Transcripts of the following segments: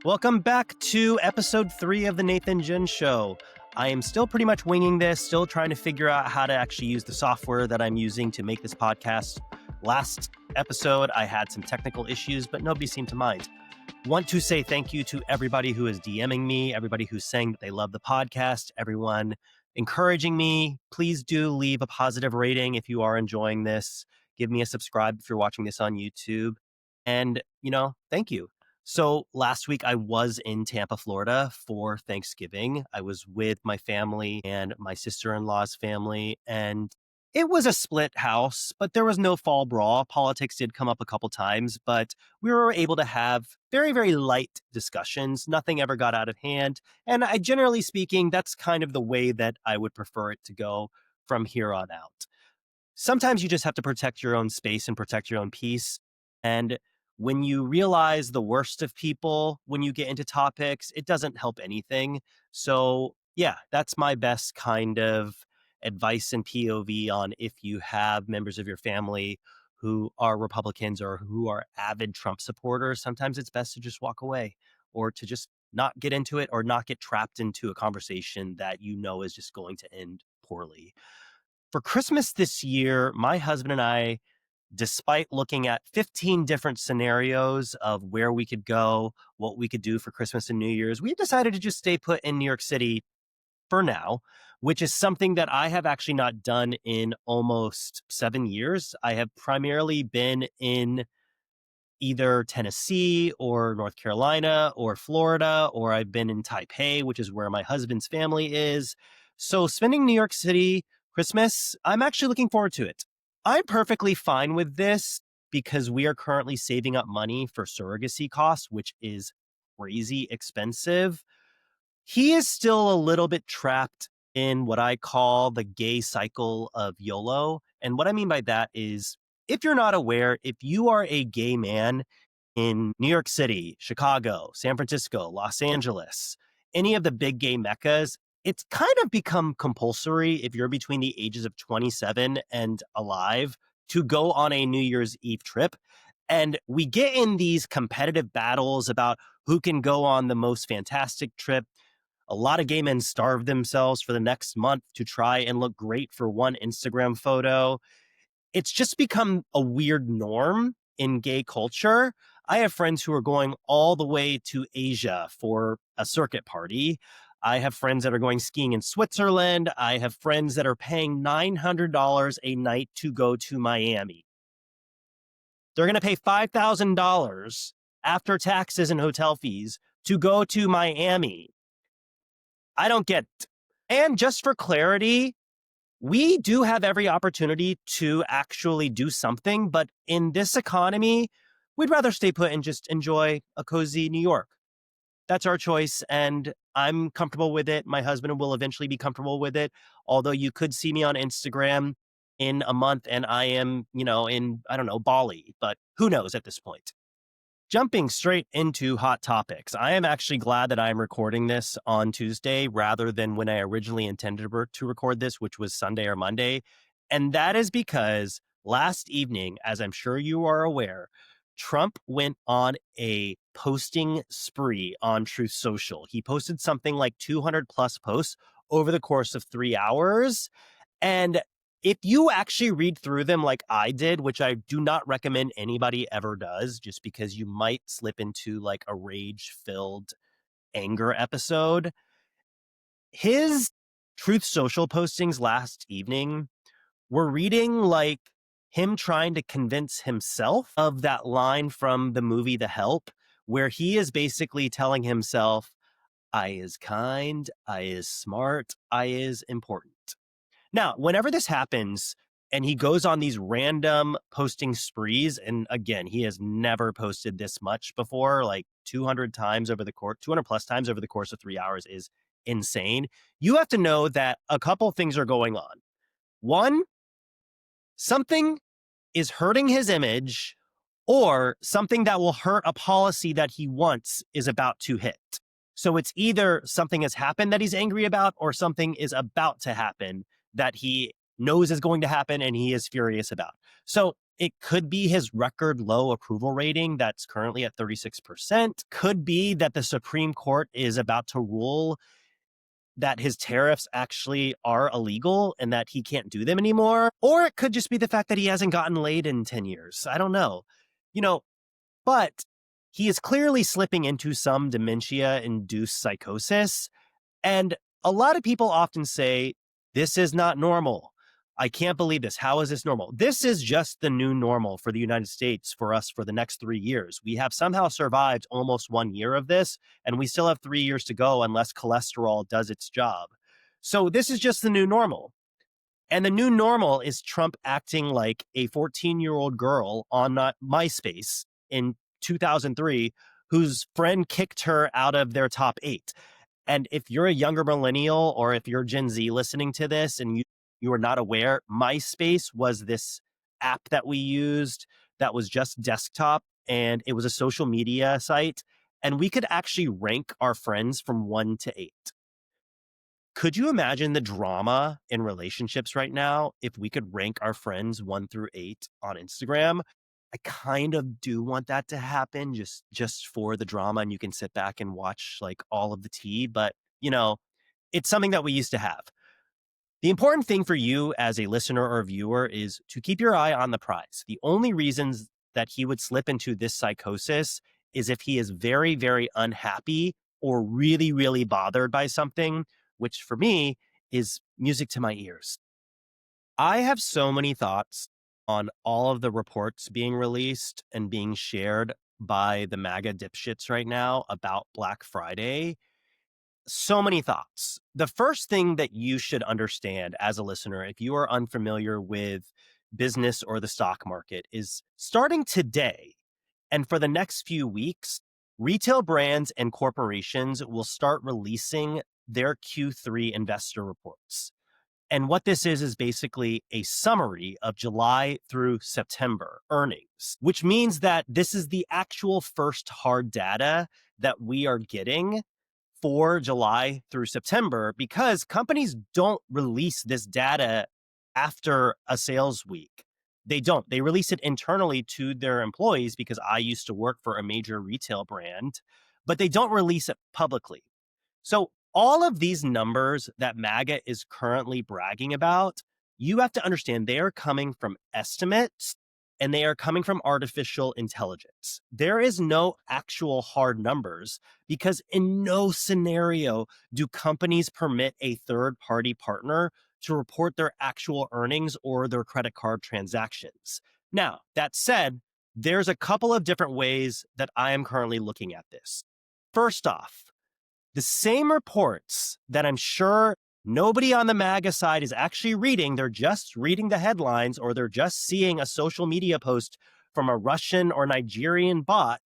Welcome back to episode 3 of the Nathan Jen Show. I am still pretty much winging this, still trying to figure out how to actually use the software that I'm using to make this podcast. Last episode, I had some technical issues, but nobody seemed to mind. Want to say thank you to everybody who is DMing me, everybody who's saying that they love the podcast, everyone encouraging me. Please do leave a positive rating if you are enjoying this. Give me a subscribe if you're watching this on YouTube. And, thank you. So last week I was in Tampa, Florida for Thanksgiving. I was with my family and my sister-in-law's family, and it was a split house, but there was no fall brawl. Politics did come up a couple times, but we were able to have very, very light discussions. Nothing ever got out of hand. And generally speaking, that's kind of the way that I would prefer it to go from here on out. Sometimes you just have to protect your own space and protect your own peace. And when you realize the worst of people, when you get into topics, it doesn't help anything. So yeah, that's my best kind of advice and POV on if you have members of your family who are Republicans or who are avid Trump supporters. Sometimes it's best to just walk away or to just not get into it or not get trapped into a conversation that is just going to end poorly. For Christmas this year, my husband and I, despite looking at 15 different scenarios of where we could go, what we could do for Christmas and New Year's, we decided to just stay put in New York City for now, which is something that I have actually not done in almost 7 years. I have primarily been in either Tennessee or North Carolina or Florida, or I've been in Taipei, which is where my husband's family is. So spending New York City Christmas, I'm actually looking forward to it. I'm perfectly fine with this because we are currently saving up money for surrogacy costs, which is crazy expensive. He is still a little bit trapped in what I call the gay cycle of YOLO. And what I mean by that is, if you're not aware, if you are a gay man in New York City, Chicago, San Francisco, Los Angeles, any of the big gay meccas, it's kind of become compulsory if you're between the ages of 27 and alive to go on a New Year's Eve trip. And we get in these competitive battles about who can go on the most fantastic trip. A lot of gay men starve themselves for the next month to try and look great for one Instagram photo. It's just become a weird norm in gay culture. I have friends who are going all the way to Asia for a circuit party. I have friends that are going skiing in Switzerland. I have friends that are paying $900 a night to go to Miami. They're going to pay $5,000 after taxes and hotel fees to go to Miami. I don't get it. And just for clarity, we do have every opportunity to actually do something, but in this economy, we'd rather stay put and just enjoy a cozy New York. That's our choice, and I'm comfortable with it. My husband will eventually be comfortable with it, although you could see me on Instagram in a month and I am, in, Bali, but who knows at this point. Jumping straight into hot topics, I am actually glad that I'm recording this on Tuesday rather than when I originally intended to record this, which was Sunday or Monday. And that is because last evening, as I'm sure you are aware, Trump went on a posting spree on Truth Social. He posted something like 200 plus posts over the course of 3 hours. And if you actually read through them like I did, which I do not recommend anybody ever does, just because you might slip into like a rage-filled anger episode, his Truth Social postings last evening were reading like him trying to convince himself of that line from the movie The Help, where he is basically telling himself, I is kind, I is smart, I is important. Now, whenever this happens and he goes on these random posting sprees, and again, he has never posted this much before, like 200 plus times over the course of 3 hours is insane. You have to know that a couple things are going on. One, something is hurting his image, or something that will hurt a policy that he wants is about to hit. So it's either something has happened that he's angry about, or something is about to happen that he knows is going to happen and he is furious about. So It could be his record low approval rating that's currently at 36%. Could be that the Supreme Court is about to rule that his tariffs actually are illegal and that he can't do them anymore. Or it could just be the fact that he hasn't gotten laid in 10 years. I don't know. You know, but he is clearly slipping into some dementia-induced psychosis. And a lot of people often say, this is not normal. I can't believe this. How is this normal? This is just the new normal for the United States for us for the next 3 years. We have somehow survived almost 1 year of this, and we still have 3 years to go unless cholesterol does its job. So this is just the new normal. And the new normal is Trump acting like a 14-year-old girl on MySpace in 2003 whose friend kicked her out of their top 8. And if you're a younger millennial or if you're Gen Z listening to this and you are not aware, MySpace was this app that we used that was just desktop, and it was a social media site, and we could actually rank our friends from 1 to 8. Could you imagine the drama in relationships right now if we could rank our friends 1 through 8 on Instagram? I kind of do want that to happen just for the drama, and you can sit back and watch like all of the tea, but it's something that we used to have. The important thing for you as a listener or viewer is to keep your eye on the prize. The only reasons that he would slip into this psychosis is if he is very, very unhappy or really, really bothered by something, which for me is music to my ears. I have so many thoughts on all of the reports being released and being shared by the MAGA dipshits right now about Black Friday. So many thoughts. The first thing that you should understand as a listener, if you are unfamiliar with business or the stock market, is starting today and for the next few weeks, retail brands and corporations will start releasing their Q3 investor reports. And what this is basically a summary of July through September earnings, which means that this is the actual first hard data that we are getting for July through September, because companies don't release this data after a sales week. They don't. They release it internally to their employees, because I used to work for a major retail brand, but they don't release it publicly. So all of these numbers that MAGA is currently bragging about, you have to understand they are coming from estimates and they are coming from artificial intelligence. There is no actual hard numbers, because in no scenario do companies permit a third-party partner to report their actual earnings or their credit card transactions. Now, that said, there's a couple of different ways that I am currently looking at this. First off, the same reports that I'm sure nobody on the MAGA side is actually reading, they're just reading the headlines, or they're just seeing a social media post from a Russian or Nigerian bot.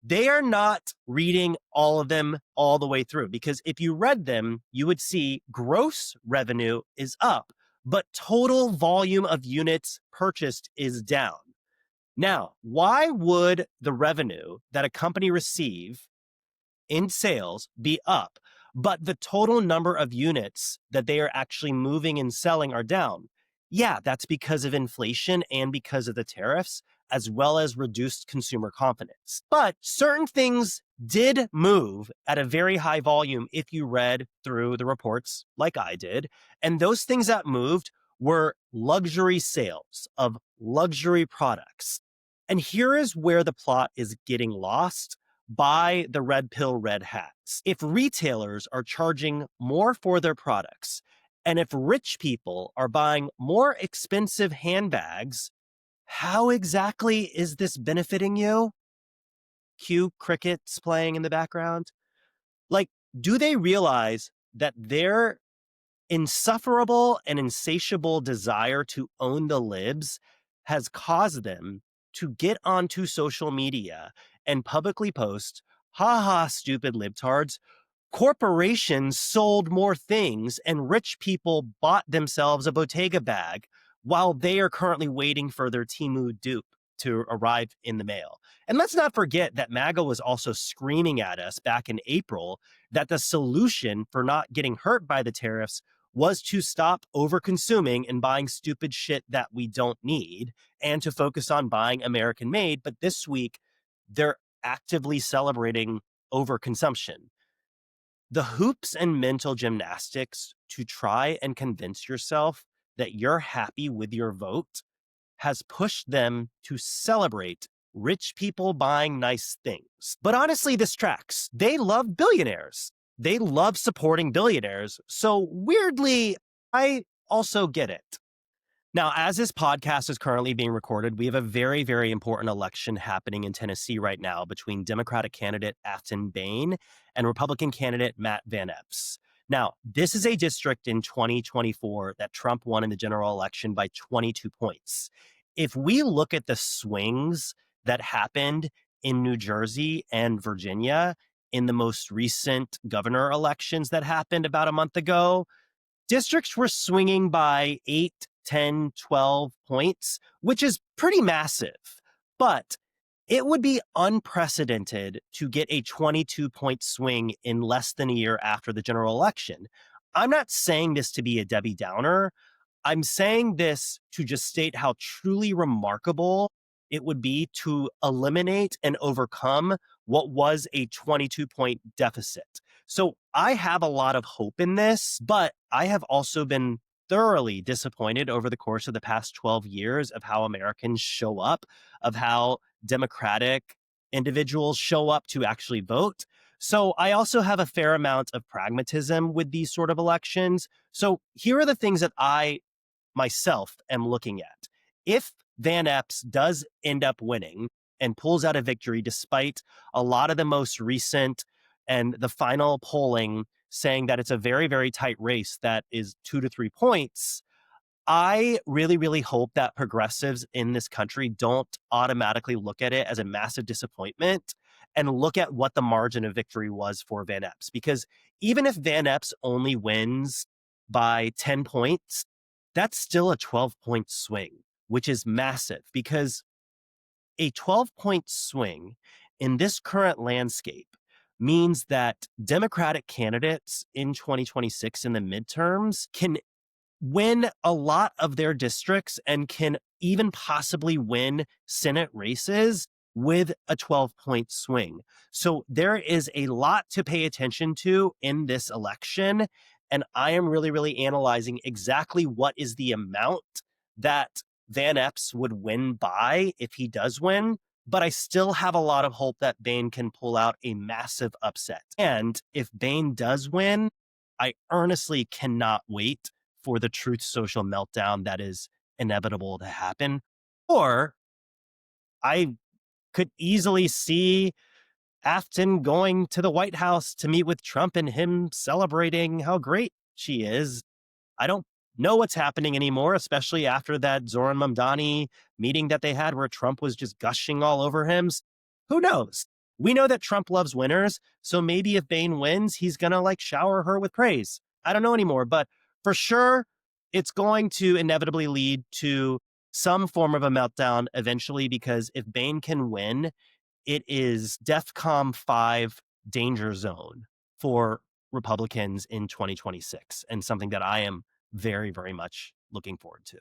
They are not reading all of them all the way through, because if you read them, you would see gross revenue is up, but total volume of units purchased is down. Now, why would the revenue that a company receive in sales be up, but the total number of units that they are actually moving and selling are down? Yeah, that's because of inflation and because of the tariffs, as well as reduced consumer confidence. But certain things did move at a very high volume if you read through the reports like I did. And those things that moved were luxury sales of luxury products. And here is where the plot is getting lost by the red pill, red hats. If retailers are charging more for their products, and if rich people are buying more expensive handbags, how exactly is this benefiting you? Cue crickets playing in the background. Like, do they realize that their insufferable and insatiable desire to own the libs has caused them to get onto social media and publicly post, haha, stupid libtards, corporations sold more things and rich people bought themselves a Bottega bag while they are currently waiting for their Temu dupe to arrive in the mail? And let's not forget that MAGA was also screaming at us back in April that the solution for not getting hurt by the tariffs was to stop over consuming and buying stupid shit that we don't need and to focus on buying American made. But this week, they're actively celebrating overconsumption. The hoops and mental gymnastics to try and convince yourself that you're happy with your vote has pushed them to celebrate rich people buying nice things. But honestly, this tracks. They love billionaires. They love supporting billionaires. So weirdly, I also get it. Now, as this podcast is currently being recorded, we have a very, very important election happening in Tennessee right now between Democratic candidate Afton Bain and Republican candidate Matt Van Epps. Now, this is a district in 2024 that Trump won in the general election by 22 points. If we look at the swings that happened in New Jersey and Virginia in the most recent governor elections that happened about a month ago, districts were swinging by 8, 10, 12 points, which is pretty massive. But it would be unprecedented to get a 22-point swing in less than a year after the general election. I'm not saying this to be a Debbie Downer. I'm saying this to just state how truly remarkable it would be to eliminate and overcome what was a 22-point deficit. So I have a lot of hope in this, but I have also been thoroughly disappointed over the course of the past 12 years of how Americans show up, of how Democratic individuals show up to actually vote. So I also have a fair amount of pragmatism with these sort of elections. So here are the things that I myself am looking at. If Van Epps does end up winning and pulls out a victory despite a lot of the most recent and the final polling saying that it's a very, very tight race that is 2 to 3 points, I really, really hope that progressives in this country don't automatically look at it as a massive disappointment and look at what the margin of victory was for Van Epps. Because even if Van Epps only wins by 10 points, that's still a 12-point swing, which is massive because a 12-point swing in this current landscape means that Democratic candidates in 2026 in the midterms can win a lot of their districts and can even possibly win Senate races with a 12-point swing. So there is a lot to pay attention to in this election. And I am really, really analyzing exactly what is the amount that Van Epps would win by if he does win. But I still have a lot of hope that Bain can pull out a massive upset. And if Bain does win, I earnestly cannot wait for the Truth Social meltdown that is inevitable to happen. Or I could easily see Afton going to the White House to meet with Trump and him celebrating how great she is. I don't know what's happening anymore, especially after that Zoran Mamdani meeting that they had where Trump was just gushing all over him. Who knows? We know that Trump loves winners. So maybe if Bain wins, he's going to like shower her with praise. I don't know anymore, but for sure, it's going to inevitably lead to some form of a meltdown eventually, because if Bain can win, it is DEFCON 5 danger zone for Republicans in 2026 and something that I am very, very much looking forward to.